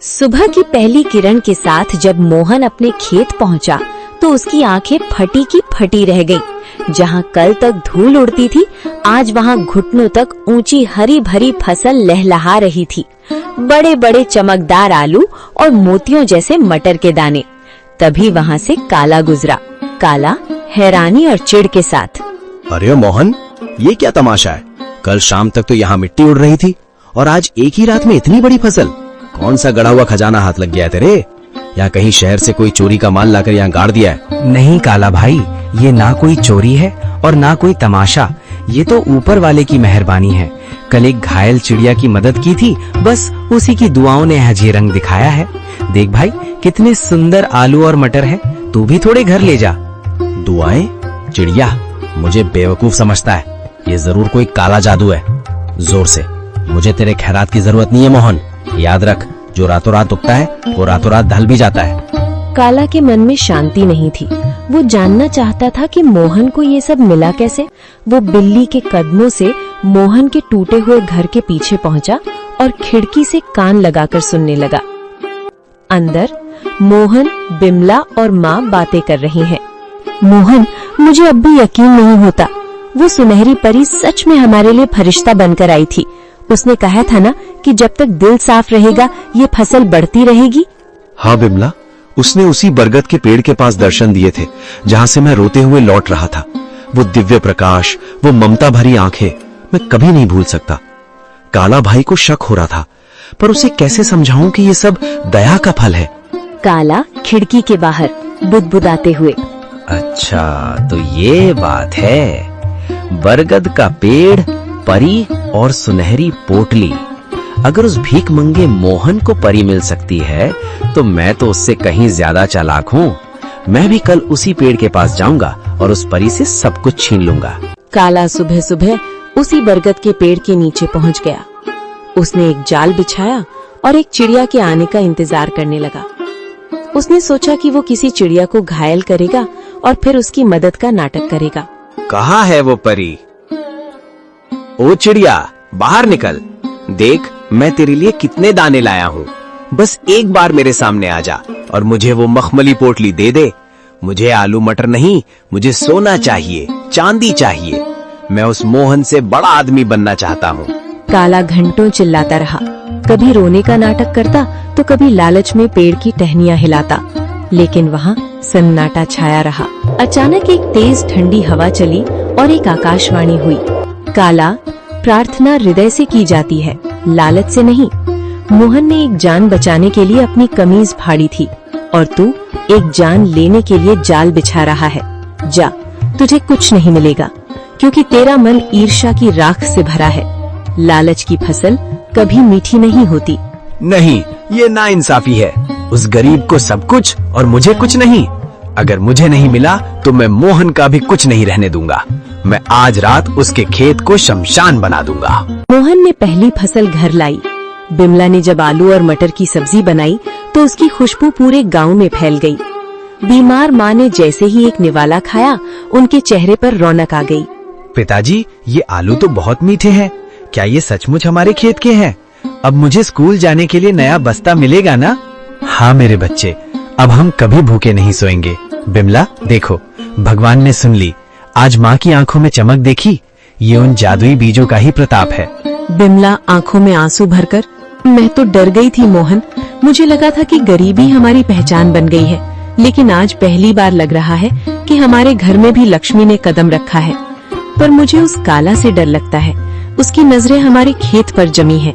सुबह की पहली किरण के साथ जब मोहन अपने खेत पहुंचा तो उसकी आंखें फटी की फटी रह गईं। जहां कल तक धूल उड़ती थी, आज वहां घुटनों तक ऊंची हरी भरी फसल लहलहा रही थी। बड़े बड़े चमकदार आलू और मोतियों जैसे मटर के दाने। तभी वहां से काला गुजरा। काला हैरानी और चिढ़ के साथ, अरे मोहन, ये क्या तमाशा है? कल शाम तक तो यहाँ मिट्टी उड़ रही थी और आज एक ही रात में इतनी बड़ी फसल। कौन सा गड़ा हुआ खजाना हाथ लग गया है तेरे? या कहीं शहर से कोई चोरी का माल लाकर यहाँ गाड़ दिया है? नहीं काला भाई, ये ना कोई चोरी है और ना कोई तमाशा। ये तो ऊपर वाले की मेहरबानी है। कल एक घायल चिड़िया की मदद की थी, बस उसी की दुआओं ने हजी रंग दिखाया है। देख भाई, कितने सुंदर आलू और मटर है। तू भी थोड़े घर ले जा। दुआएं? चिड़िया मुझे बेवकूफ समझता है। ये जरूर कोई काला जादू है। जोर से, मुझे तेरे खैरात की जरूरत नहीं है मोहन। याद रख, जो रातों रात उगता है वो रातों रात ढल भी जाता है। काला के मन में शांति नहीं थी। वो जानना चाहता था कि मोहन को ये सब मिला कैसे। वो बिल्ली के कदमों से मोहन के टूटे हुए घर के पीछे पहुंचा और खिड़की से कान लगाकर सुनने लगा। अंदर मोहन, बिमला और माँ बातें कर रही हैं। मोहन, मुझे अब भी यकीन नहीं होता। वो सुनहरी परी सच में हमारे लिए फरिश्ता बनकर आई थी। उसने कहा था ना कि जब तक दिल साफ रहेगा ये फसल बढ़ती रहेगी। हाँ बिमला, उसने उसी बरगद के पेड़ के पास दर्शन दिए थे जहाँ से मैं रोते हुए लौट रहा था। वो दिव्य प्रकाश, वो ममता भरी आंखें, मैं कभी नहीं भूल सकता। काला भाई को शक हो रहा था, पर उसे कैसे समझाऊं कि ये सब दया का फल है। काला खिड़की के बाहर बुदबुदाते हुए, अच्छा तो ये बात है। बरगद का पेड़, परी और सुनहरी पोटली। अगर उस भीख मंगे मोहन को परी मिल सकती है तो मैं तो उससे कहीं ज्यादा चालाक हूँ। मैं भी कल उसी पेड़ के पास जाऊंगा और उस परी से सब कुछ छीन लूंगा। काला सुबह सुबह उसी बरगद के पेड़ के नीचे पहुंच गया। उसने एक जाल बिछाया और एक चिड़िया के आने का इंतजार करने लगा। उसने सोचा कि वो किसी चिड़िया को घायल करेगा और फिर उसकी मदद का नाटक करेगा। कहाँ है वो परी? ओ चिड़िया, बाहर निकल। देख, मैं तेरे लिए कितने दाने लाया हूँ। बस एक बार मेरे सामने आ जा और मुझे वो मखमली पोटली दे दे। मुझे आलू मटर नहीं, मुझे सोना चाहिए, चांदी चाहिए। मैं उस मोहन से बड़ा आदमी बनना चाहता हूँ। काला घंटों चिल्लाता रहा। कभी रोने का नाटक करता तो कभी लालच में पेड़ की टहनियां हिलाता, लेकिन वहाँ सन्नाटा छाया रहा। अचानक एक तेज ठंडी हवा चली और एक आकाशवाणी हुई। काला, प्रार्थना हृदय से की जाती है, लालच से नहीं। मोहन ने एक जान बचाने के लिए अपनी कमीज फाड़ी थी और तू एक जान लेने के लिए जाल बिछा रहा है। जा, तुझे कुछ नहीं मिलेगा क्योंकि तेरा मन ईर्ष्या की राख से भरा है। लालच की फसल कभी मीठी नहीं होती। नहीं, ये नाइंसाफी है। उस गरीब को सब कुछ और मुझे कुछ नहीं। अगर मुझे नहीं मिला तो मैं मोहन का भी कुछ नहीं रहने दूंगा। मैं आज रात उसके खेत को शमशान बना दूंगा। मोहन ने पहली फसल घर लाई। बिमला ने जब आलू और मटर की सब्जी बनाई तो उसकी खुशबू पूरे गांव में फैल गई। बीमार माँ ने जैसे ही एक निवाला खाया, उनके चेहरे पर रौनक आ गई। पिताजी, ये आलू तो बहुत मीठे हैं। क्या ये सचमुच हमारे खेत के हैं? अब मुझे स्कूल जाने के लिए नया बस्ता मिलेगा ना? हाँ मेरे बच्चे, अब हम कभी भूखे नहीं सोएंगे। बिमला देखो, भगवान ने सुन ली। आज माँ की आंखों में चमक देखी? ये उन जादुई बीजों का ही प्रताप है। बिमला आंखों में आंसू भरकर, मैं तो डर गई थी मोहन। मुझे लगा था कि गरीबी हमारी पहचान बन गई है, लेकिन आज पहली बार लग रहा है कि हमारे घर में भी लक्ष्मी ने कदम रखा है। पर मुझे उस काला से डर लगता है। उसकी नजरें हमारे खेत पर जमी है।